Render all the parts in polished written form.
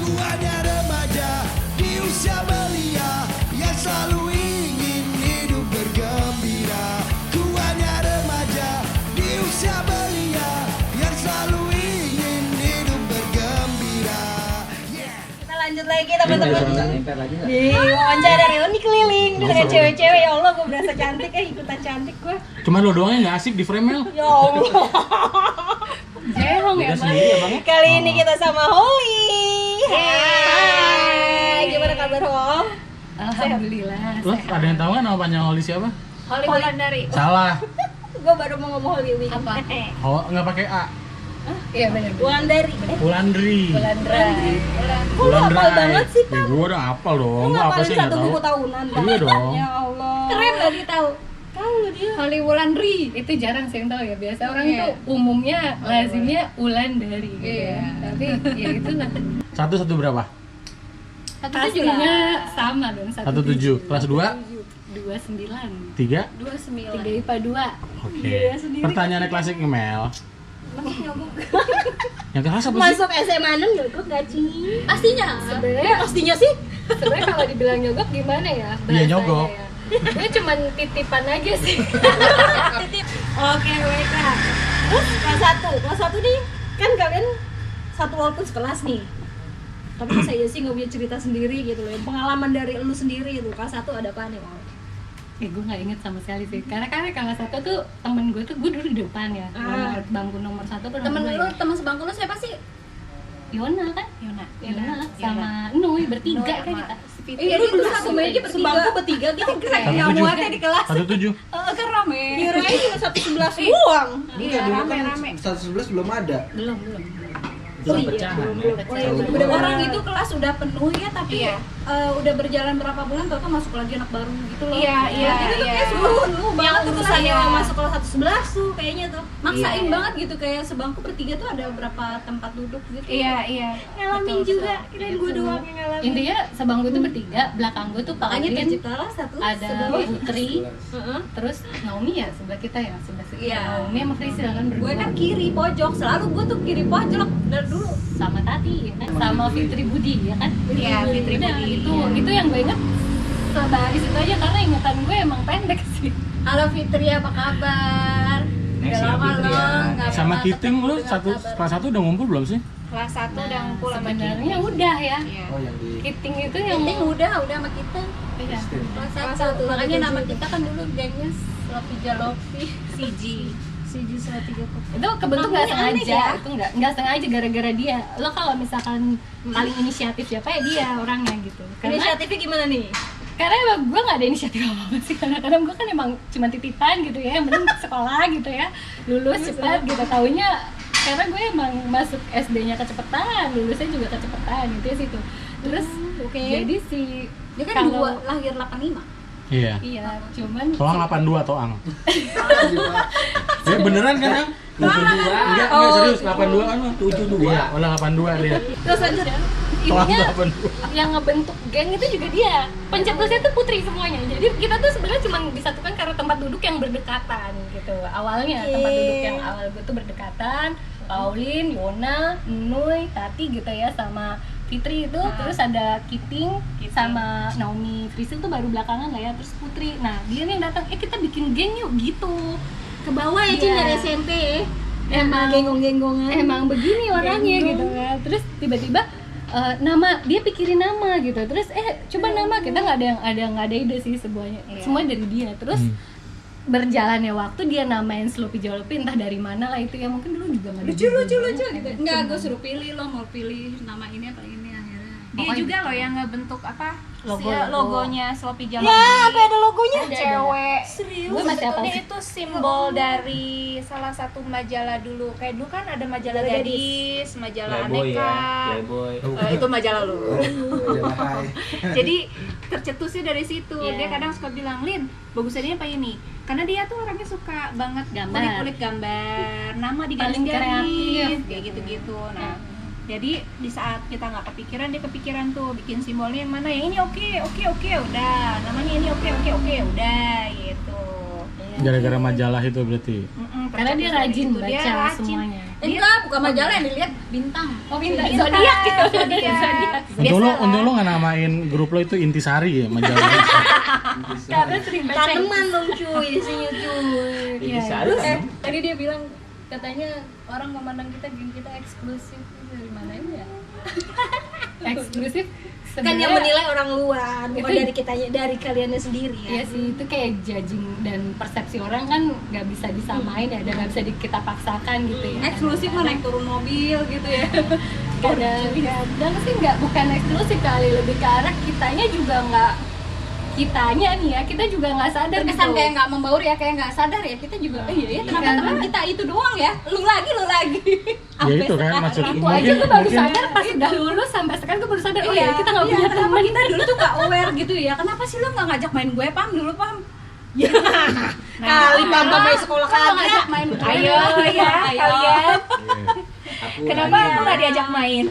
Kuanya remaja di usia belia yang selalu ingin hidup bergembira. Kuanya remaja di usia belia yang selalu ingin hidup bergembira. Kita lanjut lagi teman-teman. Di wawancara reuni keliling dengan cewek-cewek. Ya Allah, gue berasa cantik ya, ikutan cantik gue. Cuma lo doang yang nggak asik di frame Mel. Ya Allah. Jehong ya, Udah Bang. sendiri ya bang ya? Kali ini kita sama Holly. Hai. Gimana kabar Hol? Alhamdulillah. Lo sehat. ada yang tahu nggak nama panjang Holly siapa? Holly Wulandari. Salah. Gue baru mau ngomong Holly Wing. Apa? Oh nggak pakai A. Iya benar. Wulandari. Wulandri. Wulandari. Kok lo hafal banget sih, Ya Pak? gue udah hafal Lo dong. Gue apa ngapalin sih nggak satu tahu? buku tahunan, Pak? Iya dong. Ya Allah. Keren loh dia tahu. Tahu lo dia. Holly Wulandri itu jarang sih yang tahu ya. Biasa orang Iya. itu umumnya lazimnya Wulandari gitu ya. Tapi ya itulah. Satu berapa? Satu Pasti jadinya lah. sama dong. 17. Kelas 2? 29. 3? 3 IPA 2. Oke. Iya, sendiri. Pertanyaannya klasik Mel. Masuk nyogok. Yang keras apa sih? Masuk SMA 6 nyogok gak sih? Pastinya. Sebenarnya Pastinya sih. sebenarnya kalau dibilang nyogok gimana ya? Iya, bahasanya nyogok. ya. Gue cuman titipan aja sih. Oke, WK. Terus kelas 1. Kelas 1 nih, kan kalian satu walaupun sekelas nih. Tapi masa iya sih nggak punya cerita sendiri gitu loh. Pengalaman dari lu sendiri gitu. Kelas 1 ada apa nih, Mau? Gue nggak inget sama sekali sih. Karena kelas 1 tuh temen gue tuh gue dulu di depan ya. Ah. Bangku nomor 1 tuh Temen nomor lu, dua ya. temen sebangku lu siapa sih? Yona kan? Yona sama Nui bertiga kan kita. Iya, Lu itu dulu satu meja bertiga. sebangku bertiga gitu. Satu tujuh. di kelas. 17. Kan rame. Kirain cuma 111 doang. Enggak, dulu kan 111 belum ada. Belum. Oh iya, belum. Orang itu kelas udah penuh ya, tapi udah berjalan berapa bulan tau masuk lagi anak baru gitu loh. Iya. Itu tuh kayak Lu banget urusannya mau masuk kelas 111 tuh kayaknya tuh. maksain banget gitu, kayak sebangku bertiga tuh ada berapa tempat duduk gitu. Iya. Ngalamin juga, kirain gue doang yang ngalamin. Intinya sebangku itu bertiga, belakang gue tuh Makanya Pauline, terciptalah satu ada sebuah Putri, terus Naomi ya sebelah kita ya, sebelah kita. Iya. Naomi sama Priscilla kan berdua. gue kan kiri pojok, selalu gue tuh kiri pojok dari dulu. Sama Tati ya kan, sama Fitri Budi ya kan. Iya, Fitri Udah, Budi, itu yang gue inget sebaris itu aja karena ingatan gue emang pendek sih. Halo Fitri, apa kabar? Udah lama loh nggak Sama pernah Kiting ketemu, lu dengar satu kabar. kelas 1 udah ngumpul belum sih? Kelas 1 udah ngumpul sebenarnya udah ya. Oh, yang di Kiting itu yang Kiting udah sama kita. iya. Kelas satu. Makanya nama kita kan dulu gengnya Lopi Jalopi. CG 130. Itu kebentuk nggak Namanya aneh sengaja, ya? itu nggak sengaja gara-gara dia. Lo kalau misalkan paling inisiatif siapa ya dia orangnya gitu. Karena Inisiatifnya gimana nih? karena emang gue nggak ada inisiatif apa sih, kadang-kadang gue kan emang cuma titipan gitu ya, yang penting sekolah gitu ya, lulus cepat gitu. Taunya karena gue emang masuk SD-nya kecepetan, lulusnya juga kecepetan gitu ya situ. Terus Oke. jadi si Dia kan kalau- dua, lahir 85. Iya. iya, cuman Toang 82 Toang. Ya beneran kan, Ang? 72. Enggak, serius 82 kan? 72. Iya, ulah 82 dia. terus lanjut ya. Toang Intinya 82. yang ngebentuk geng itu juga dia. Pencetusnya tuh Putri semuanya. Jadi kita tuh sebenarnya cuma disatukan karena tempat duduk yang berdekatan gitu. Awalnya tempat duduk yang awal gue tuh berdekatan. Pauline, Yona, Nui, Tati gitu ya, sama Fitri itu, terus ada Kiting sama Naomi. Priscil tuh baru belakangan lah ya, terus Putri. Nah, dia nih yang datang, kita bikin geng yuk gitu. Ke bawah ya, Cin, Iya. dari SMP ya. Emang genggong-genggongan. emang begini orangnya Gendong. gitu kan. Terus tiba-tiba nama, dia pikirin nama gitu. Terus coba nama, kita nggak ada ide sih semuanya. Semua dari dia. Terus berjalannya waktu dia namain Sloppy Jolopi, entah dari mana lah itu ya, mungkin dulu juga nggak ada Lucu juga. gitu. Enggak, gue suruh pilih lo mau pilih nama ini apa ini akhirnya. Dia juga loh yang ngebentuk apa Logo. logonya Sloppy Jalopi. Ya, apa ada logonya? Cewek. Serius? Gue masih apa Sebetulnya sih? itu simbol dari salah satu majalah dulu. Kayak dulu kan ada majalah gadis, majalah Playboy ya, aneka. Playboy. Itu majalah lu. Majalah. Jadi tercetusnya dari situ. Dia kadang suka bilang, "Lin, bagusnya apa ini?" Karena dia tuh orangnya suka banget Gambar. kulik-kulik gambar, nama Paling digaris-garis, kreatif. kayak gitu-gitu. Nah, jadi di saat kita nggak kepikiran, dia kepikiran tuh bikin simbolnya yang mana, yang ini oke, udah, namanya ini oke, udah, gitu. Iya, Gara-gara majalah itu berarti. Karena dia rajin Dia baca rajin. semuanya. Enggak, bukan majalah yang dilihat bintang. Oh bintang, Bintang. zodiak gitu. Zodiak. Untuk lo nggak namain grup lo itu Intisari ya majalah. Karena sering baca. Tanaman dong cuy, isinya cuy. Iya. Intisari Terus kan? tadi dia bilang katanya orang memandang kita geng kita eksklusif. Dari mana ini ya? Eksklusif Kan yang sebenarnya- menilai orang luar, bukan Itu- dari kitanya, dari kaliannya sendiri ya. Iya sih, itu kayak judging dan persepsi orang kan nggak bisa disamain ya, dan nggak bisa kita paksakan gitu ya. Eksklusif mah naik turun mobil gitu ya. Kadang sih bukan eksklusif kali, lebih ke arah kitanya juga nggak, kitanya nih ya, kita juga nggak sadar Terkesan gitu. kayak nggak membaur ya, kayak nggak sadar ya. Kita juga, iya ya, kenapa Iya. teman kita itu doang ya? Lu lagi. Ya itu kan maksud Itu aja gue baru sadar pas udah lulus, sampai sekarang gue baru sadar, oh ya kita nggak punya kenapa teman. kita dulu tuh gak aware gitu ya? Kenapa sih lu nggak ngajak main gue, Pam? Dulu, Pam. Kali Pam sampai sekolah Kan kagak. ngajak main gue. Ayo ya kalian. Aku Kenapa rajin. aku nggak diajak main?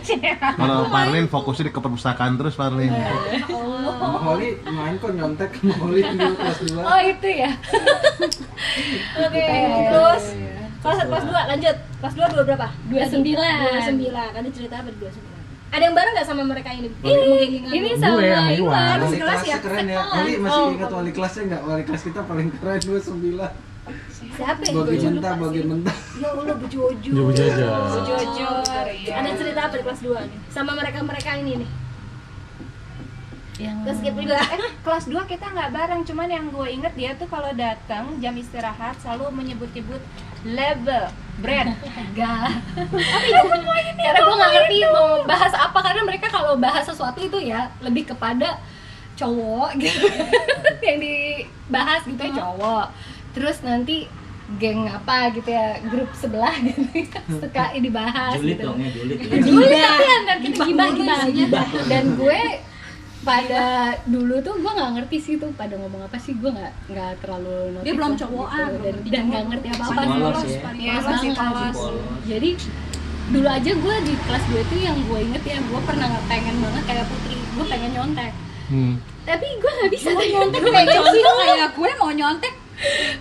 Kalau Parlin fokusnya di keperpustakaan terus Parlin. Sama Holly main kok nyontek sama Holly dulu kelas 2. Oh itu ya. Oke, terus kelas 2 lanjut. Kelas 2 berapa? 29. 29. Tadi cerita apa di 29? Ada yang bareng nggak sama mereka ini? Geng-gengan Ini lu? sama Gue sama Iwan. Iwan. Wali sekelas kelasnya ya? keren ya. Holly masih ingat wali kelasnya nggak? Wali kelas kita paling keren 29. Siapa yang Bagi Jojo? mentah, bagi mentah. Ya Allah, Bu Jojo. Bu Jojo. Bu Jojo. Ada cerita apa di kelas 2 nih? Sama mereka-mereka ini nih. Yang Terus skip juga. Kelas 2 kita nggak bareng, cuman yang gue inget dia tuh kalau datang jam istirahat selalu menyebut-nyebut label brand. enggak. Karena gue nggak ngerti mau bahas apa, karena mereka kalau bahas sesuatu itu ya lebih kepada cowok gitu yang dibahas gitu ya, cowok. Terus nanti geng apa gitu ya, grup sebelah gitu ya, suka dibahas Julid gitu. dong ya, julid ya. Julid tapi yang kita gibah. Dan gue pada dulu tuh gue nggak ngerti sih tuh pada ngomong apa sih, gue nggak terlalu notice Dia belum lah cowokan, gitu. belum dan nggak ngerti apa apa Polos ya. Iya, masih polos. Polos. jadi dulu aja gue di kelas 2 itu yang gue inget ya, gue pernah nggak pengen banget kayak Putri, gue pengen nyontek tapi gue nggak bisa nyontek kayak Kayak gue mau nyontek.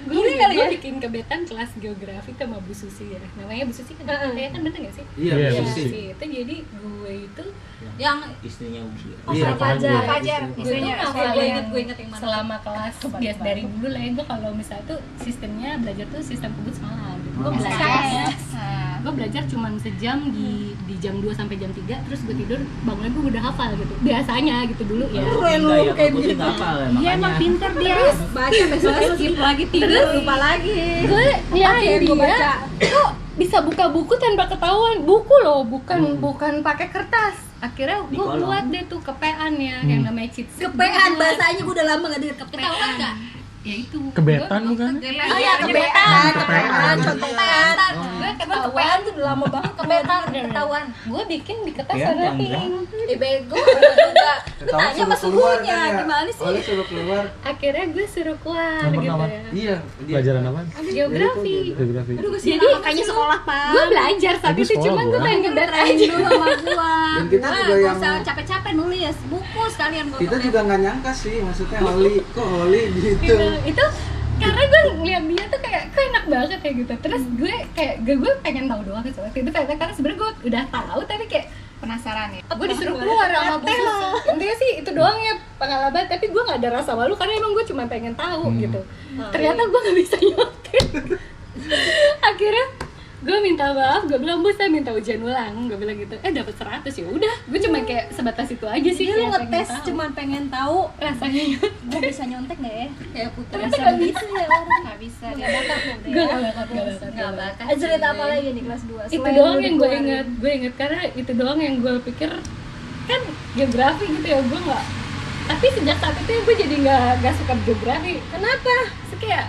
gue bikin kebetan kelas geografi sama Bu Susi ya, namanya Bu Susi kan kayak kan bener nggak sih? Iya, Iya, Bu Bu Susi. Susi itu jadi gue itu Yang Istrinya Ugi. Iya, Fajar. Fajar, gue istrinya tuh Gue ngafalin inget yang mana. selama kelas bias dari dulu lah ya, gue kalau misalnya tuh sistemnya belajar tuh sistem kebut semalam gitu. Gue belajarnya gue belajar cuma sejam di jam 2 sampai jam 3, terus gue tidur bangunnya gue udah hafal gitu biasanya gitu dulu ya. Keren lu Enggak ya, kayak kalau Putri gitu. nggak hafal ya, Dia emang makanya. pinter dia. Baca besoknya skip lagi tidur, lupa lagi. Gue ngeliatin Gue baca. dia kok bisa buka buku tanpa ketahuan, buku loh, bukan pakai kertas. Akhirnya Di gue kolong. buat deh tuh kepean ya, yang namanya cheat sheet. Kepean bahasanya gue udah lama gak denger kepean. enggak? Ya itu. Kebetan bukan? Oh ya kepean, Kepean. contekan. Gue Kepean ketahuan. tuh udah lama banget Kepean kepean. ketahuan. Gue bikin di kertas Ya, warna jangan. pink. Bego juga. Tahu Tanya sama suruh keluar suhunya, kan ya? gimana sih? Holly suruh keluar. Akhirnya gue suruh keluar Nomor gitu apa? ya. Iya, dia. Pelajaran apa? Geografi. Geografi. Aduh, gue Jadi makanya sekolah, Pak. gue belajar saat Tapi itu, sekolah cuman gue gua. pengen ngedat Terain aja. dulu sama gua. Dan kita Nah, juga gak yang- usah capek-capek nulis buku sekalian gua. Kita juga nggak nyangka sih, maksudnya Holly, kok Holly gitu. Gitu. Itu karena gue ngeliat dia tuh kayak kok enak banget kayak gitu. Terus gue kayak gue pengen tahu doang gitu. Waktu itu karena sebenarnya gue udah tahu tapi kayak Penasaran ya. gue disuruh keluar sama Bu Susi. Intinya sih itu doang ya pengalaman, tapi gue nggak ada rasa malu karena emang gue cuma pengen tahu gitu. Ternyata gue nggak bisa nyontek. Akhirnya gue minta maaf, gue bilang Bu saya minta ujian ulang, gue bilang gitu. Dapat 100 ya udah, gue cuma kayak sebatas itu aja sih. Jadi lu kayak pengen ngetes tahu. cuman pengen tahu rasanya Gua bisa nyontek gak ya? kayak Putri ternyata nggak bisa ya orang. Nggak bisa Gak dia. bakat lu deh. Gue nggak bakat. Nggak bakat. Cerita apa lagi nih kelas 2? Itu doang yang gue inget karena itu doang yang gue pikir kan geografi gitu ya, gue nggak, tapi sejak saat itu gue jadi nggak suka geografi. Kenapa? Terus kayak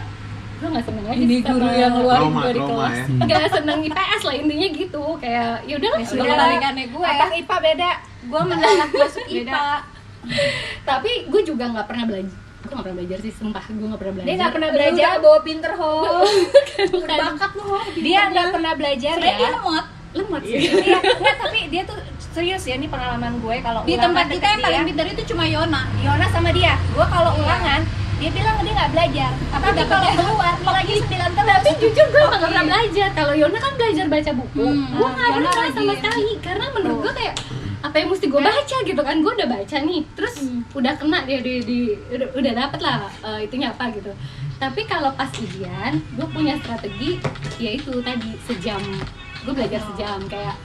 gue nggak seneng aja Ini sama guru yang ngeluarin Trauma, gue di trauma kelas, ya. nggak seneng IPS lah intinya gitu, kayak yaudah lah Sudah sekolah. kebalikannya gue. Otak IPA beda. Gua menolak masuk IPA. Tapi gue juga nggak pernah belajar, gue nggak pernah belajar sih, sumpah gue nggak pernah belajar. Dia nggak pernah Belajar belajar. bawa pinter ho. Bukan. Bakat lu ho. Dia nggak pernah belajar Dia ya. lemot sih. Iya, enggak, tapi dia tuh serius ya, ini pengalaman gue kalau Di ulangan tempat kita deket yang paling dia. pintar itu cuma Yona. Yona sama dia, gue kalau ulangan Dia bilang dia nggak belajar, tapi kalau keluar lagi 9 terus. Tapi jujur gue emang gak pernah belajar. Kalau Yona kan belajar baca buku, gue gak Yona pernah sama rajin. sekali. Karena menurut gue kayak apa yang mesti gue baca gitu kan. Gue udah baca nih, terus udah kena dia udah dapet lah itunya apa gitu. Tapi kalau pas ujian, gue punya strategi, yaitu tadi sejam. Gue belajar sejam kayak.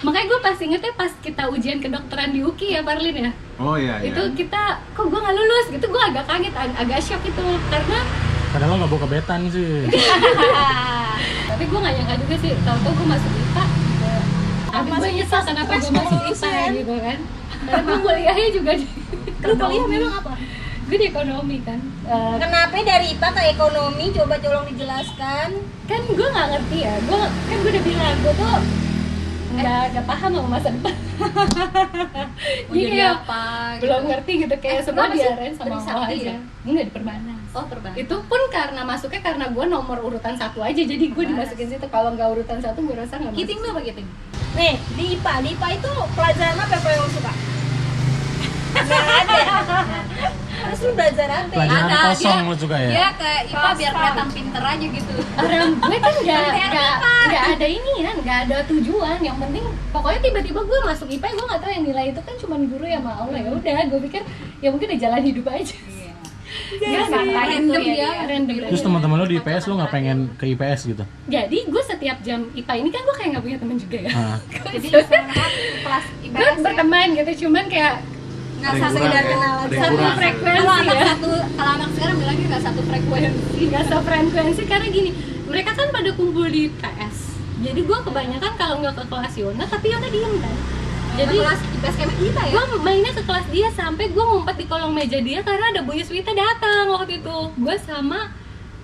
Makanya gue pas ingetnya pas kita ujian kedokteran di UKI ya Parlin ya. Oh iya iya. Itu kita, kok gue gak lulus gitu, gue agak kaget, agak shock itu. Karena Padahal lo nggak bawa kebetan sih. tapi gue gak nyangka juga sih, tau-tau gue masuk IPA tapi gue nyesel kenapa gue masuk IPA gitu kan. Karena gue kuliahnya juga di Lu kuliah memang apa? gue di ekonomi kan. Kenapa dari IPA ke ekonomi? Coba tolong dijelaskan. Kan gue gak ngerti ya, gue udah bilang, gue tuh nggak paham sama masa depan. Jadi kayak belum ngerti gitu, kayak semua diarahin sama Allah aja. Enggak, di Perbanas. Oh, Perbanas. Itu pun karena masuknya karena gue nomor urutan 1 aja, jadi gue dimasukin situ. Kalau nggak urutan 1 gue rasa nggak masuk. Giting lu apa Giting? Nih, di IPA itu pelajaran apa yang lo suka? Nggak ada. Terus lu belajar apa? Pelajaran Ada, kosong dia- lo suka ya? Dia ke IPA biar kelihatan pinter aja gitu. Orang gue kan nggak ada ini ya, nggak ada tujuan. Yang penting pokoknya tiba-tiba gue masuk IPA, gue nggak tahu yang nilai itu kan cuma guru ya sama Allah. Ya udah, gue pikir ya mungkin ya jalan hidup aja. Ya santai itu ya. Random. Terus teman-teman lo di IPS lo nggak pengen ke IPS gitu? Jadi gue setiap jam IPA ini kan gue kayak nggak punya teman juga ya. Ah. Jadi sangat kelas Gue IPS ya. berteman gitu, cuman kayak Nggak Ada yang sekedar kurang, kenal ada aja. yang satu kurang. frekuensi Kalau anak sekarang bilangnya nggak satu frekuensi. nggak sefrekuensi karena gini, mereka kan pada kumpul di PS. Jadi gue kebanyakan kalau nggak ke kelas Yona, tapi Yona diem kan. Jadi kelas IPS kayak kita ya. gue mainnya ke kelas dia sampai gue ngumpet di kolong meja dia karena ada Bu Yuswita datang waktu itu. Gue sama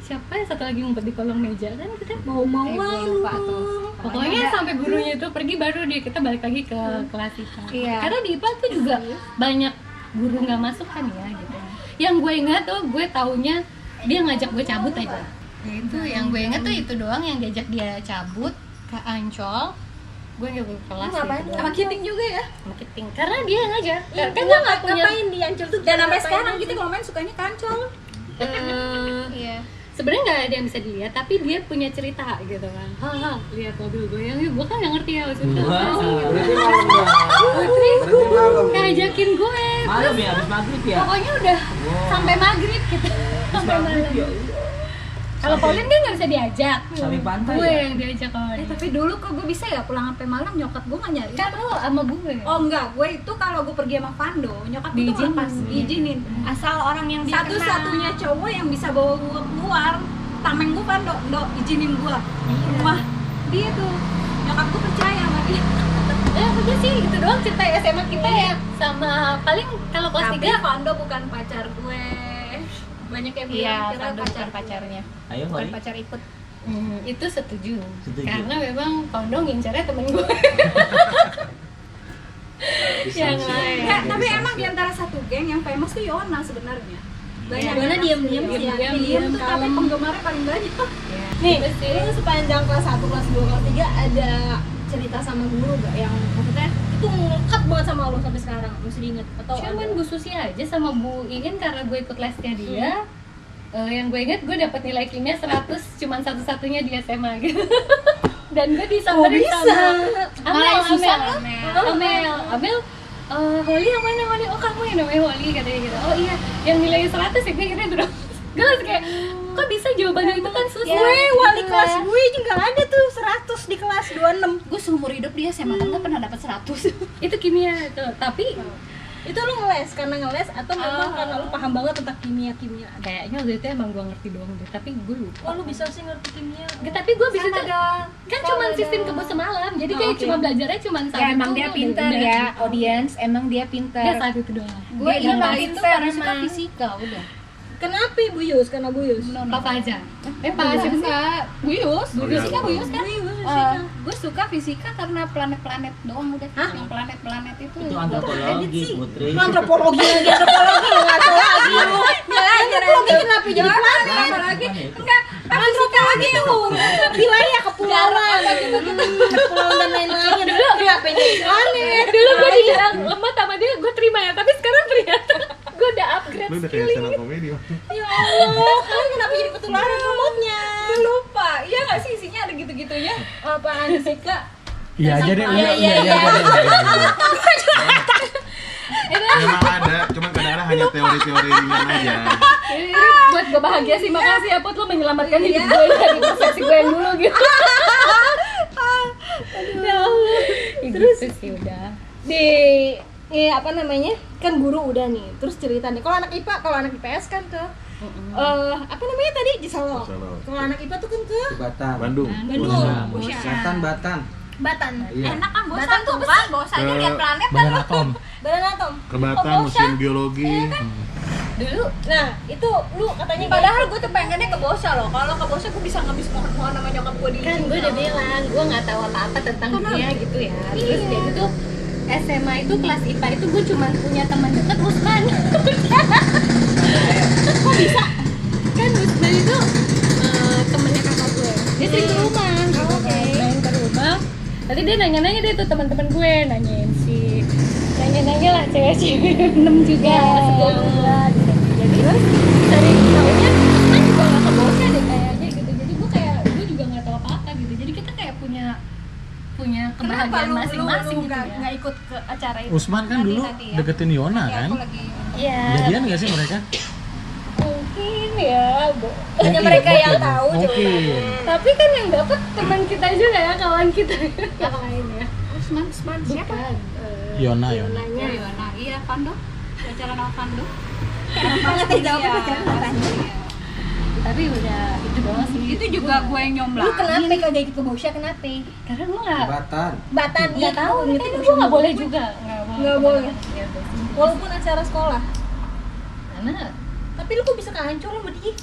siapa ya satu lagi ngumpet di kolong meja kan, kita Mau Gue lupa tuh. pokoknya sampai gurunya itu pergi baru kita balik lagi ke kelas IPA. Iya. Karena di IPA tuh juga banyak guru nggak masuk kan ya gitu. Yang gue ingat tuh gue taunya dia ngajak gue cabut aja. Ya itu yang gue ingat tuh itu doang, yang diajak dia cabut ke Ancol. Gue nggak ke kelas Ngapain? gitu. Sama Giting juga ya? Marketing karena dia yang ngajar. Iya, Kan gue nggak punya. ngapain di Ancol tuh? Dan sampai ngapain sekarang aja? kita kalau main sukanya kancol. Iya. Sebenarnya nggak ada yang bisa dilihat, tapi dia punya cerita gitu kan. Haha, lihat mobil goyang, gue kan nggak ngerti ya maksudnya. Berarti malam dong. Berarti malam. Ngajakin gue, Malam ya, habis maghrib ya? pokoknya udah sampai maghrib gitu. Sampai Maghrib malam. ya? Kalau Pauline kan nggak bisa diajak. Sampai pantai Gue ya? yang diajak kalau dia. Tapi dulu kok gue bisa ya pulang sampai malam, nyokap gue nggak nyari. Kan lo sama gue. Oh enggak, gue itu kalau gue pergi sama Pando, nyokap gue tuh Diizinin. lepas, diizinin. Asal orang yang dia Satu-satunya cowok yang bisa bawa gue keluar, tameng gue Pando, izinin gue rumah dia tuh. Nyokap gue percaya sama dia. Udah sih, itu doang cerita SMA kita ya. Sama paling kalau kelas Tapi 3 Pando bukan pacar gue. Banyak yang Iya, bilang kira Pando bukan pacarnya. Ayo, Bukan Wali. pacar ikut. itu setuju. Setuju. Karena memang Pondong ngincarnya temen gue. Yang lain. Nggak, tapi emang di antara satu geng yang famous tuh Yona sebenarnya. Banyak Yona yang diam-diam asli, sih ya. diam Diam, tuh, tapi kalem. penggemarnya paling banyak. Nih, lu sepanjang kelas 1, kelas 2, kelas 3 ada cerita sama guru gak yang maksudnya itu ngelekat banget sama lo sampai sekarang masih diinget atau Cuman ada? Bu Susi aja sama Bu Iin karena gue ikut lesnya dia. Yang gue inget gue dapet nilai kimia 100, cuman satu-satunya di SMA gitu. Dan gue disamperin sama Amel, Holly yang mana Holly? Oh kamu yang namanya Holly katanya gitu. Oh iya, yang nilai 100 ya gue kira itu dong. Gue langsung kayak, kok bisa jawabannya itu kan susah. Gue wali kelas gue juga ada tuh 100 di kelas 26. Gue seumur hidup dia SMA nggak pernah dapat 100. Itu kimia itu, tapi Itu lu ngeles karena ngeles atau memang karena lu paham banget tentang kimia-kimia? kayaknya waktu itu emang gue ngerti doang deh, tapi gue lupa. Oh, lu bisa sih ngerti kimia? Nggak, tapi gue bisa tuh kan cuma sistem kebos semalam, jadi kayak cuma belajarnya cuma satu. Ya emang dia tuh, pinter udah. ya, audience. Emang dia pinter. Dia saat itu doang. Gue Dia emang itu pinter paling suka emang. fisika udah. Kenapa Bu Yus? Karena Bu Yus. Pak Fajar. Pak Fajar sih. Enggak, Buyus. Fisika, Buyus kan? Fisika. Gue suka fisika karena planet-planet doang udah. Yang planet-planet itu. Itu antropologi, Putri. Antropologi lagi, antropologi lu ngaco lagi lu. Antropologi kenapa jadi planet? Apalagi enggak Antropologi tuh wilayah kepulauan, kepulauan dan lain-lain. Kenapa jadi planet? Dulu gue dibilang lemah sama dia, gue terima ya, tapi sekarang ternyata gue udah upgrade Lu udah kayak stand up comedy. Ya Allah, kalian kenapa jadi ketularan remote-nya? Gue lupa. Iya nggak sih isinya ada gitu-gitunya? Apaan sih Kak? Iya jadi Iya. Memang ada, cuman kadang-kadang hanya teori-teori ringan aja. Ini buat gue bahagia sih, makasih ya Put, lo menyelamatkan hidup gue dari persepsi gue yang dulu gitu. Ya Allah. Terus sih udah. Apa namanya? Kan guru udah nih. Terus cerita nih. Kalau anak IPA, kalau anak IPS kan ke apa namanya tadi? Di Solo. Kalau anak IPA tuh kan ke Batan. Bandung. Batan. Iya. Enak kan bosan tuh kan, bosannya lihat planet kan. Badan atom. Badan Atom. Kerbatan, mesin biologi. Dulu. Nah, itu lu katanya Padahal gue tuh pengennya ke Bosa loh. Kalau ke Bosa gue bisa ngabis mohon sama nyokap gue di. Kan gue udah bilang, gue nggak tahu apa-apa tentang dia gitu ya. Terus dia itu SMA itu kelas IPA itu gue cuma punya teman deket Usman. Kok bisa? Kan Usman itu temennya kakak gue. Dia sering ke rumah, gitu kan. Main ke rumah. Tadi dia nanya-nanya deh tuh teman-teman gue, nanya-nanya lah cewek-cewek 6 juga, 10 juga gitu. Jadi terus dari tahunya kan juga nggak ke Bosnya deh kayaknya gitu. Jadi gue juga nggak tahu apa-apa gitu. Jadi kita kayak punya kebahagiaan masing-masing gitu ya. Nggak ikut ke acara itu. Usman kan dulu ya. deketin Yona kan? Iya. Jadian nggak sih mereka? Mungkin ya, hanya mereka yang tahu mungkin. tapi kan yang dapat teman kita juga ya, kawan kita yang lain ya. Usman siapa? Bukan. Yona. Yonanya. Iya, Pando. Pacaran sama Pando. Tapi udah itu doang sih. Itu juga gue yang nyomblangin. Lu kenapa kagak ikut ke Bosya? Kenapa? Karena gue nggak Batan. nggak tahu. Gue nggak boleh juga. Nggak boleh. Ya, Walaupun acara sekolah. karena Tapi lu kok bisa kehancur sama dia?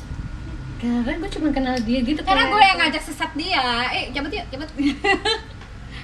karena gue cuma kenal dia gitu. Karena kayak- gue yang ngajak sesat dia. Cabut yuk, cabut.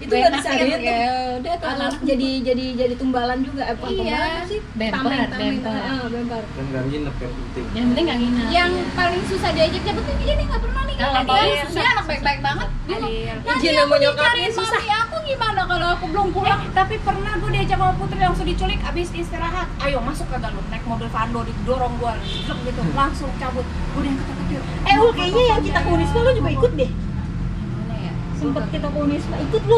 Itu nggak bisa Enak gitu. ya. Udah tuh jadi tumbalan juga. Bukan Iya. tumbalan sih. Bemper. Bemper. Kan gak nginep yang penting. Yang penting nggak nginep. Yang paling susah diajak cabut tuh dia nih nggak pernah nih. Kalau Dia paling dia anak baik-baik banget. Dia mau, Izin sama nyokapnya susah. mami aku gimana kalau aku belum pulang? Tapi pernah gue diajak sama Putri langsung diculik abis istirahat. Ayo masuk kagak lu naik mobil Vando didorong gue gitu langsung cabut. Gue yang ketar-ketir. Kayaknya yang kita ke Unisma lu juga ikut deh. Mana ya? Sempet kita ke Unisma, ikut lu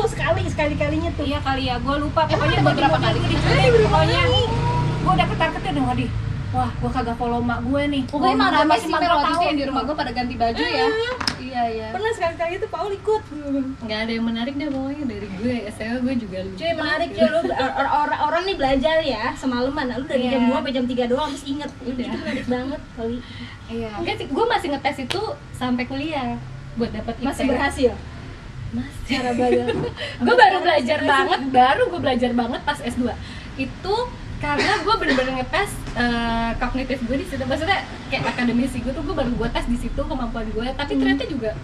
sekali-kalinya tuh. Iya kali ya, gue lupa. Pokoknya beberapa kali gue diculik. Pokoknya gue udah ketar-ketir dong Adi. Wah, gue kagak follow mak gue nih. Pokoknya Mak gue rame masih sih manggil Mel waktu itu tahu. yang di rumah gue pada ganti baju ya. Iya. Pernah sekali-kali tuh Paul ikut. nggak ada yang menarik deh pokoknya dari gue. SMA gue juga lucu. Cuy menarik cuy, lu orang nih belajar ya semalaman, lu dari jam 2 sampai jam 3 doang terus inget. Udah. Itu menarik banget kali. Iya. Enggak sih, gue masih ngetes itu sampai kuliah buat dapat Masih berhasil. Masih. Cara belajar. Gue baru belajar banget pas S2 itu karena gue bener-bener ngetes kognitif gue di situ. Maksudnya kayak akademisi gue tuh gue baru tes di situ kemampuan gue, tapi ternyata juga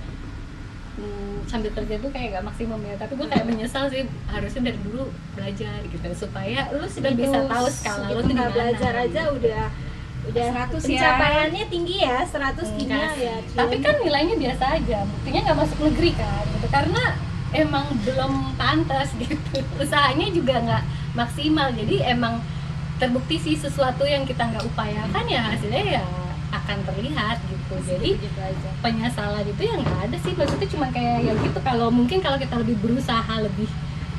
sambil kerja tuh kayak gak maksimum ya. Tapi gue kayak menyesal sih, harusnya dari dulu belajar gitu supaya lu sudah bisa tahu skala lu tuh nggak gimana. belajar aja udah 100 ya. pencapaiannya tinggi ya, 100 kimia ya. cuy. Tapi kan nilainya biasa aja, buktinya nggak masuk negeri kan gitu, karena emang belum pantas gitu, usahanya juga nggak maksimal, jadi emang terbukti sih sesuatu yang kita nggak upayakan ya hasilnya ya akan terlihat gitu. Jadi penyesalan itu ya nggak ada sih, maksudnya cuma kayak ya gitu. Kalau kita lebih berusaha lebih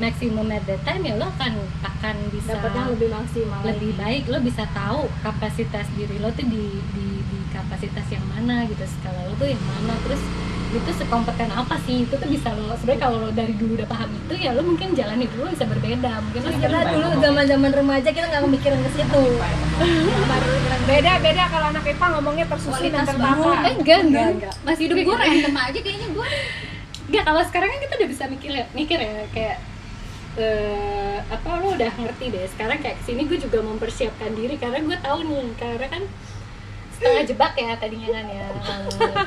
maximum at that time ya lo akan bisa dapatnya lebih maksimal. lebih baik, lo bisa tahu kapasitas diri lo tuh di kapasitas yang mana gitu, skala lo tuh yang mana, terus itu sekompeten apa sih, itu tuh bisa lo sebenarnya kalau lo dari dulu udah paham itu ya lo mungkin jalan hidup lo bisa berbeda, mungkin lo Karena dulu zaman remaja kita nggak mikirin ke situ. Beda kalau anak IPA ngomongnya tersusun dan tertata. enggak masih hidup Gue gue random aja kayaknya gue. enggak. Kalau sekarang kan kita udah bisa mikir ya kayak lo udah ngerti deh sekarang kayak kesini gue juga mempersiapkan diri karena gue tahu nih, karena kan setengah jebak ya tadinya kan ya.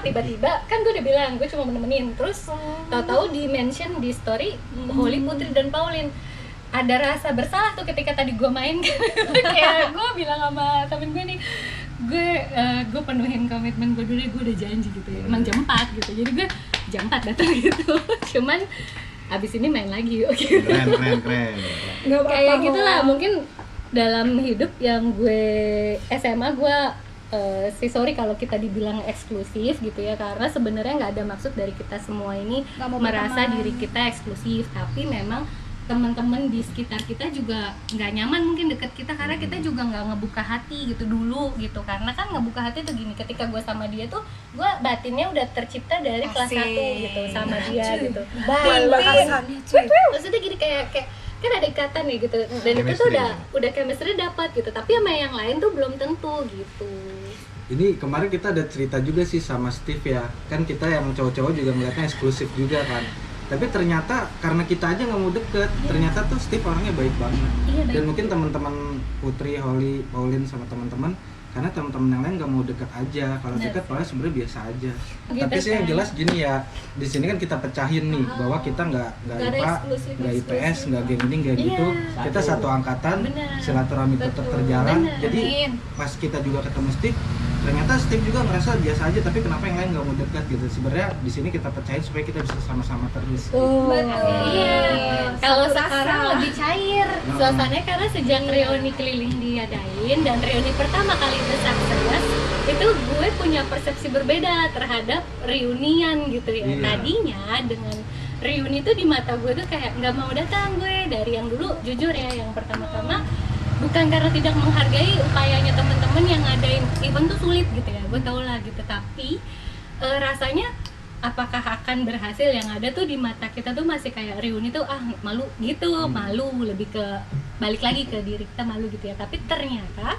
Tiba-tiba kan gue udah bilang gue cuma menemenin, terus tahu-tahu di mention di story Holly, Putri dan Pauline. Ada rasa bersalah tuh ketika tadi gue main kayak gue bilang sama temen gue nih, gue penuhin komitmen gue dulu, gue udah janji gitu ya, emang jam 4 gitu, jadi gue jam 4 datang gitu. Cuman abis ini main lagi yuk gitu. Keren. Nggak apa-apa, Kayak gitulah, mungkin dalam hidup yang gue SMA gue sorry kalau kita dibilang eksklusif gitu ya, karena sebenarnya nggak ada maksud dari kita semua ini merasa diri kita eksklusif, tapi memang teman-teman di sekitar kita juga nggak nyaman mungkin deket kita karena kita juga nggak ngebuka hati gitu dulu gitu. Karena kan ngebuka hati tuh gini, ketika gue sama dia tuh gue batinnya udah tercipta dari kelas 1 gitu sama dia gitu. Maksudnya gini kayak kan ada ikatan ya gitu, dan itu tuh udah chemistry dapat gitu, tapi sama yang lain tuh belum tentu gitu. Ini kemarin kita ada cerita juga sih sama Steve ya, kan kita yang cowok-cowok juga melihatnya eksklusif juga kan. Tapi ternyata karena kita aja nggak mau deket, ternyata tuh Steve orangnya baik banget. Baik. Dan mungkin teman-teman Putri, Holly, Pauline sama teman-teman, karena teman-teman yang lain nggak mau deket aja. Kalau deket malah sebenarnya biasa aja. Gitu Tapi sih yang kan. jelas gini ya, di sini kan kita pecahin nih bahwa kita nggak IPA, nggak IPS, nggak geng ini, nggak gitu. Kita satu angkatan, Benar. silaturahmi tetap terjalan. Benar. Jadi pas kita juga ketemu Steve, ternyata Steve juga ngerasa biasa aja, tapi kenapa yang lain nggak mau dekat gitu. Sebenarnya di sini kita percaya supaya kita bisa sama-sama terus. Iya. Kalau sekarang lebih cair suasananya karena sejak reuni keliling diadain dan reuni pertama kali itu sukses, itu gue punya persepsi berbeda terhadap reunian gitu ya. Iya. Tadinya dengan reuni itu di mata gue tuh kayak nggak mau datang gue dari yang dulu, jujur ya, yang pertama-tama bukan karena tidak menghargai upayanya teman-teman yang ngadain event tuh sulit gitu ya, gue tau lah gitu, tapi rasanya apakah akan berhasil, yang ada tuh di mata kita tuh masih kayak reuni tuh malu gitu, malu, lebih ke balik lagi ke diri kita malu gitu ya. Tapi ternyata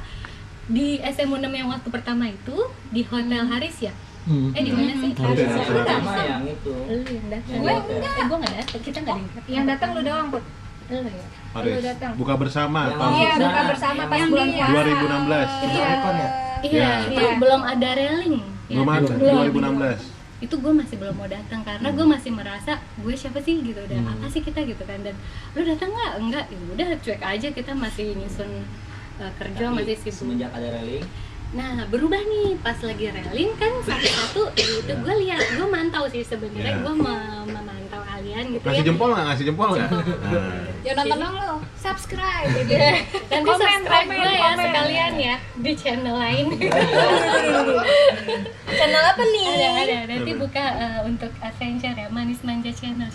di SMU 6 yang waktu pertama itu di Hotel Haris ya, di mana sih? Haris. Lu Pertama datang? yang itu. Lu yang datang? Gue enggak. Gue nggak datang, kita nggak datang. Yang datang lu doang, Put. Lu ya? Haris. Lu datang. Buka bersama Yang tahun Iya, Bisa. buka bersama pas Yang bulan dia. puasa. 2016. Itu Icon ya? Iya, Ya. itu belum ada railing. Ya, Belum ada, belum. 2016. Itu gue masih belum mau datang karena gue masih merasa gue siapa sih gitu, dan apa sih kita gitu kan. Dan lu datang nggak? Enggak, ya udah cuek aja, kita masih nyusun kerja, Tapi masih sibuk. semenjak ada railing, Nah berubah nih pas lagi railing kan, satu-satu itu gue lihat, gue mantau sih sebenarnya, Ya. gue memantau kalian gitu Ngasih ya. jempol nggak? Ngasih jempol nggak? Nah. Ya nonton dong lu. Subscribe gitu. Nanti Komen, subscribe komen, gue ya komen. sekalian ya di channel lain. Channel apa nih? ada nanti buka untuk adventure ya, Manis Manja Channel.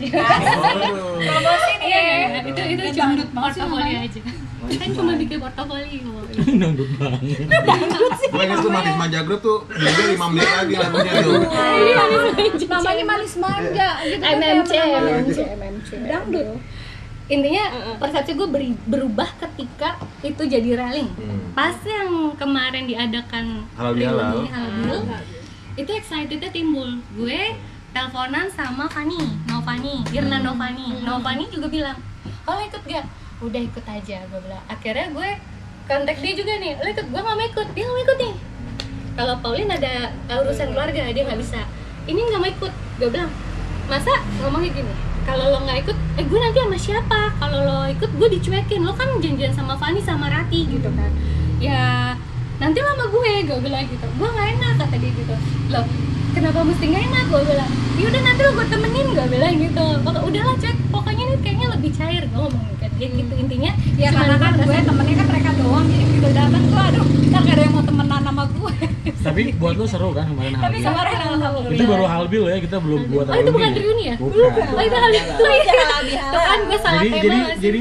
Promosi nih. Iya, itu cuma portofolio aja. Kan cuma bikin portofolio. Nanggut banget. Gue inget tuh Manis Manja Group tuh juga 5 menit lagi lagunya tuh. Namanya manis manja gitu kan. MMC. Dangdut. Intinya persepsi gue berubah ketika itu jadi railing. Pas yang kemarin diadakan Halal bihalal. reuni Halal Bihalal, itu excitednya timbul. Gue teleponan sama Novani, Irna Novani juga bilang, "Oh ikut gak?" Udah ikut aja, gue bilang. Akhirnya gue kontak dia juga nih, "Lo ikut?" Gue gak mau ikut, dia gak mau ikut nih. Kalau Pauline ada urusan keluarga, dia gak bisa. Ini gak mau ikut, gue bilang, "Masa ngomongnya gini? Kalau lo nggak ikut, gue nanti sama siapa? Kalau lo ikut, gue dicuekin. Lo kan janjian sama Fani sama Rati gitu kan. Ya nanti lo sama gue bilang gitu. Gue nggak enak, kata dia gitu. Lo kenapa mesti nggak enak? Gue bilang, yaudah nanti lo gue temenin, gue bilang gitu. Udahlah cuek, pokoknya ini kayaknya lebih cair. Gue ngomong kayak dia gitu, intinya. Ya karena kan gue temennya kan mereka doang, jadi gitu datang tuh aduh, ntar gak ada yang mau temenan sama gue. Tapi buat lu seru kan kemarin Tapi Halbil? kemarin alhamdulillah. Itu baru Halbil ya, kita belum buat Oh itu bukan reuni ya? Bukan. Oh itu Halbil. Tuh kan gue salah tema nggak sih? Jadi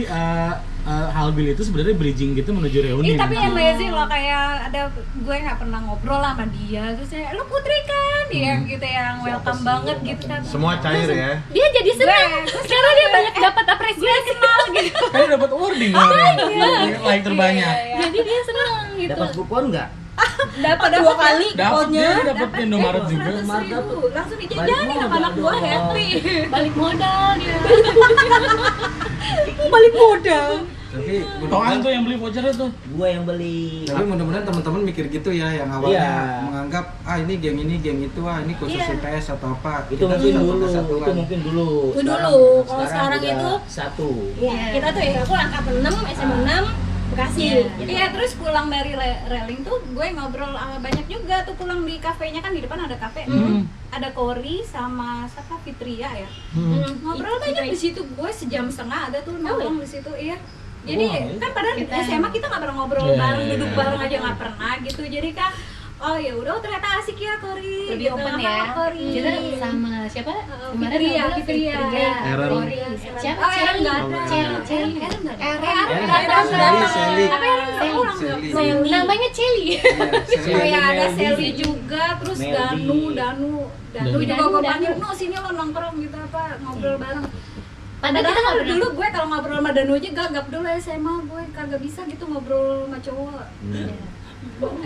Halbil itu sebenarnya bridging gitu menuju reuni. Ih, tapi nanti. amazing loh, kayak ada gue nggak pernah ngobrol lah sama dia, terus saya, lu Putri kan, dia gitu yang welcome banget gitu kan. Semua cair ya. Dia jadi senang karena dia banyak dapat apresiasi gitu. Kan dapat awarding kemarin. Like terbanyak. Jadi dia senang gitu. dapat kupon nggak? Dapat 2 kali Dapat kodnya. dia dapat Indomaret juga. Langsung dijajanin sama anak gue happy. Balik modal dia. Balik modal. Tapi Toan tuh yang beli vouchernya tuh. Gue yang beli. Tapi mudah-mudahan teman-teman mikir gitu ya, yang awalnya Iya. menganggap ini game itu ini khusus Iya. IPS atau apa. Itu Kita mungkin satu dulu, kesatuan. itu mungkin dulu. Dulu. Kalau sekarang udah itu satu. Ya, kita tuh ya aku angkatan 6, SMA 6, Bekasi. Iya, terus pulang dari railing tuh gue ngobrol sama banyak juga tuh, pulang di kafenya kan, di depan ada kafe. Ada Kori sama siapa, Fitria ya. Ngobrol banyak di situ, gue sejam setengah ada tuh nongkrong di situ, iya. Jadi kan padahal di SMA kita nggak pernah ngobrol bareng, duduk bareng aja nggak pernah gitu. Jadi kan oh ya udah ternyata asik ya Kori. Lebih open ya. Kori. Kita sama siapa? Fitria. Aaron. Siapa? Oh, Aaron nggak ada. Celi. Aaron nggak Sally. Tapi Aaron nggak pulang nggak? Sally. Namanya Celi. Oh ya ada Sally juga, terus Danu juga gue panggil, no sini lo nongkrong gitu apa ngobrol bareng. Padahal kita nggak pernah. Dulu gue kalau ngobrol sama Danu aja gagap dulu SMA, gue kagak bisa gitu ngobrol sama cowok.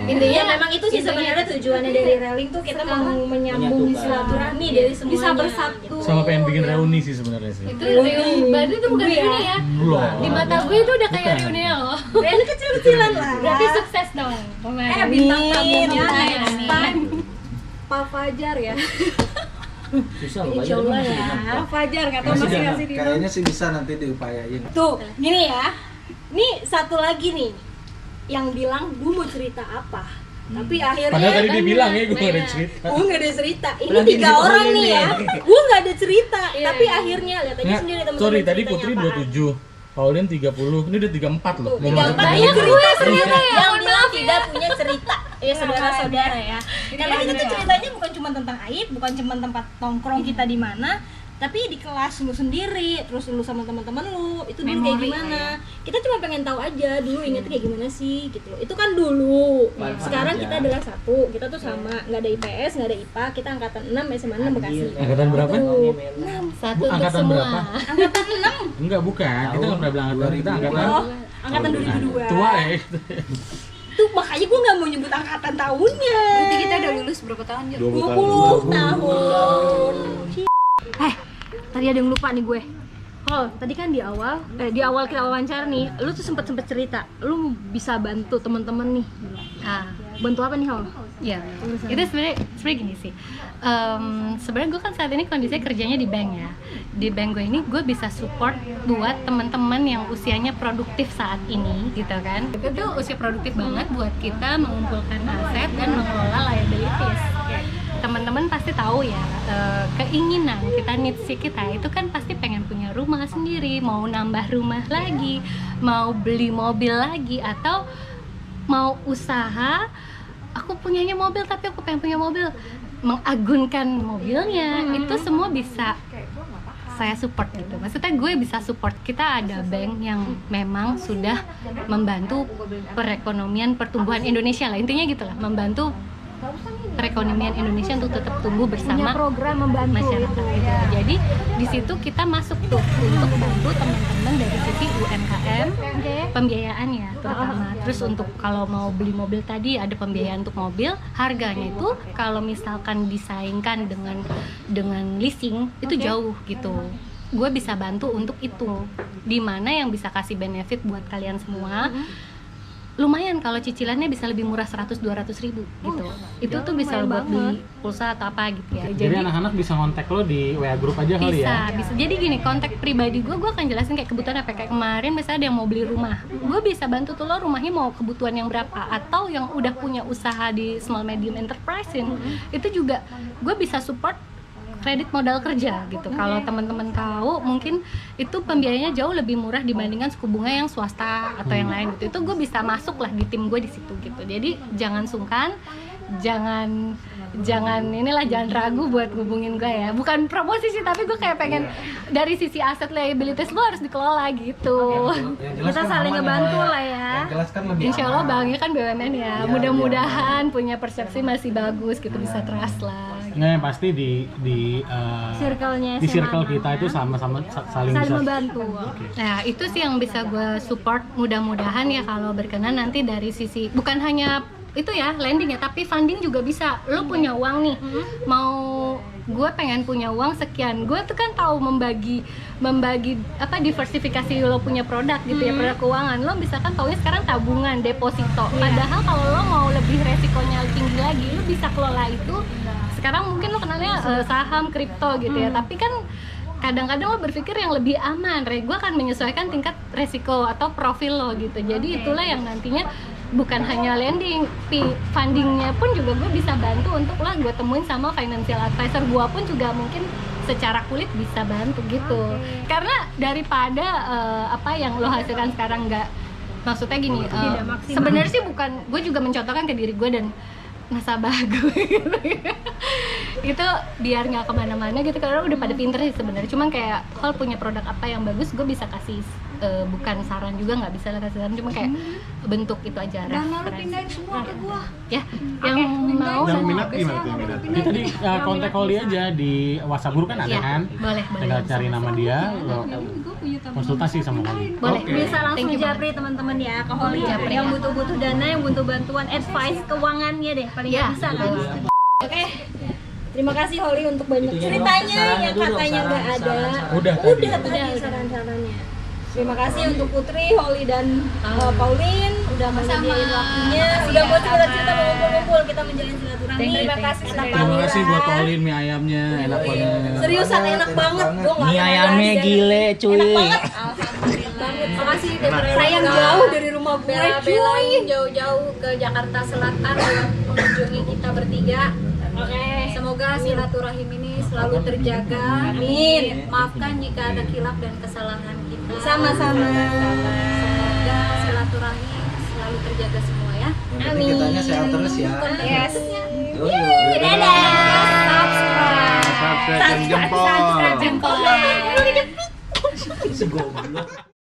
Intinya memang itu sih sebenarnya tujuannya dari railing tuh kita mau menyambung silaturahmi dari semuanya. Bisa bersatu. Sama pengen bikin reuni sih sebenarnya sih. Itu reuni, berarti itu bukan reuni ya? Belum. Di mata gue itu udah kayak reuni loh. Reuni kecil-kecilan lah. Berarti sukses dong. Bintang tamunya Amin. next time Pak Fajar ya. Susah loh Insya Allah ya. Pak Fajar nggak tahu masih ngasih di Kayaknya sih bisa nanti diupayain. Tuh, gini ya. Nih satu lagi nih yang bilang gue mau cerita apa. Tapi akhirnya Padahal tadi dia bilang ya gue banyak. ada cerita. gue nggak ada cerita. Ini Berarti 3 di situ orang ini nih ya. ya. Gue nggak ada cerita. Tapi akhirnya lihat aja Nggak, sendiri teman-teman. sorry tadi ceritanya Putri apaan. 27, Pauline 30, ini udah 34 loh. Mau 34 masuk banyak ke gue ternyata ya, yang mohon bilang maaf tidak punya cerita. Ya saudara-saudara ya. Karena kita tuh ya. ceritanya bukan cuma tentang aib, bukan cuma tempat nongkrong kita di mana, tapi di kelas lu sendiri, terus lu sama teman-teman lu itu dulu kayak Memori gimana. lah Kita cuma pengen tahu aja dulu ingetnya kayak gimana sih gitu loh. Itu kan dulu. Sekarang kita adalah satu, kita tuh sama, nggak ada IPS, nggak ada IPA, kita angkatan 6 SMA 6 Bekasi. Angkatan berapa? Tuh. Satu Bu, untuk angkatan semua. berapa? Angkatan 6. Enggak, bukan. Kita nggak pernah bilang angkatan. Kita angkatan Oh, angkatan 2002. tua ya. Tuh makanya gue nggak mau nyebut angkatan tahunnya. Berarti kita udah lulus berapa tahun ya? 20 tahun. Tadi ada yang lupa nih gue. Oh, tadi kan di awal kita wawancara nih, lu tuh sempet cerita, lu bisa bantu teman-teman nih. Ah, Bantu apa nih, Hol? ya. Itu sebenarnya gini sih. Sebenarnya gue kan saat ini kondisinya kerjanya di bank ya. Di bank gue ini gue bisa support buat teman-teman yang usianya produktif saat ini, gitu kan. Itu tuh usia produktif banget buat kita mengumpulkan aset dan mengelola liabilities. Teman-teman pasti tahu ya, keinginan kita, needs kita itu kan pasti pengen punya rumah sendiri, mau nambah rumah lagi, mau beli mobil lagi, atau mau usaha. Aku punyanya mobil tapi aku pengen punya mobil, mengagunkan mobilnya. Itu semua bisa saya support gitu. Maksudnya gue bisa support. Kita ada bank yang memang sudah membantu perekonomian pertumbuhan Indonesia lah, intinya gitu lah, membantu perekonomian Indonesia untuk tetap tumbuh bersama program membantu masyarakat gitu. Jadi di situ kita masuk tuh untuk bantu teman-teman dari sisi UMKM, pembiayaan ya terutama. Terus untuk kalau mau beli mobil tadi ada pembiayaan untuk mobil, harganya itu kalau misalkan disaingkan dengan leasing itu jauh gitu. Gue bisa bantu untuk itu. Di mana yang bisa kasih benefit buat kalian semua. Lumayan kalau cicilannya bisa lebih murah 100-200 ribu gitu. Itu tuh bisa lo buat beli pulsa atau apa gitu ya. Jadi anak-anak bisa kontak lo di WA group aja kali ya? Bisa. Jadi gini, kontak pribadi gue akan jelasin kayak kebutuhan apa. Kayak kemarin misalnya ada yang mau beli rumah, gue bisa bantu tuh lo rumahnya mau kebutuhan yang berapa. Atau yang udah punya usaha di small medium enterprise, itu juga gue bisa support kredit modal kerja gitu. Kalau teman-teman tahu, mungkin itu pembiayanya jauh lebih murah dibandingkan suku bunga yang swasta atau yang lain gitu. Itu gue bisa masuk lah di tim gue di situ gitu. Jadi jangan sungkan, jangan ragu buat hubungin gue ya. Bukan promosi sih, tapi gue kayak pengen dari sisi aset liabilities lo harus dikelola gitu. Kita saling ngebantu lah ya. Insya Allah banknya kan BUMN ya. Mudah-mudahan punya persepsi masih bagus gitu, bisa trust lah. Nggak, yang pasti di Circle-nya di SMA circle kita itu sama-sama saling bisa membantu. Nah itu sih yang bisa gue support. Mudah-mudahan ya kalau berkenan nanti dari sisi bukan hanya itu ya lending ya, tapi funding juga bisa. Lo punya uang nih, mau gue pengen punya uang sekian, gue tuh kan tahu membagi apa diversifikasi lo punya produk gitu ya, produk keuangan. Lo bisa kan taunya sekarang tabungan, deposito. Padahal kalau lo mau lebih resikonya tinggi lagi, lo bisa kelola itu. Sekarang mungkin lo kenalnya saham, kripto gitu ya, tapi kan kadang-kadang lo berpikir yang lebih aman. Gue akan menyesuaikan tingkat resiko atau profil lo gitu. Jadi itulah yang nantinya bukan hanya lending, fundingnya pun juga gue bisa bantu untuk lah gue temuin sama financial advisor. Gue pun juga mungkin secara kulit bisa bantu gitu. Karena daripada apa yang lo hasilkan sekarang nggak, maksudnya gini, sebenarnya sih bukan, gue juga mencontohkan ke diri gue dan nasabah gue gitu. Itu biar nggak kemana-mana gitu, karena udah pada pinter sih sebenarnya. Cuman kayak Hol punya produk apa yang bagus, gue bisa kasih bukan saran juga, nggak bisa lah kasih saran, cuma kayak bentuk itu aja. Dan lalu pindahin semua ke gua. Ya, yang mau Yang dan minat gimana tuh yang minat? Kita di kontak Holly aja di WhatsApp group kan ada ya, kan? boleh. Tinggal cari nama dia, lo konsultasi sama Holly. Boleh. Bisa langsung Thank you japri teman-teman ya ke Holly. Japri, Yang ya. butuh-butuh dana, yang butuh bantuan, advice keuangannya deh, paling Ya, nggak bisa kan. betul. Oke. Terima kasih Holly untuk banyak ceritanya yang katanya nggak ada. Udah tadi. Tadi saran-sarannya. Terima kasih untuk Putri, Holly dan Pauline udah mau nyediain waktunya, udah mau cerita-cerita, mau ngumpul-ngumpul, kita menjalin silaturahmi. Terima kasih sudah Terima kasih buat Pauline, mie ayamnya enak banget. Seriusan enak banget, gue nggak Mie pernah ayamnya lagi gile cuy. Enak banget. Alhamdulillah. Makasih Sayang jauh dari rumah gue, bela-belain jauh-jauh ke Jakarta Selatan untuk mengunjungi kita bertiga. Oke. Semoga silaturahim ini selalu terjaga. Amin. Maafkan jika ada khilaf dan kesalahan kita. Sama-sama. Semoga silaturahim selalu terjaga semua ya. Yang penting kitanya sehat terus ya. Yes. Dadah. Subscribe dan jempol. Jempol. Si goblok.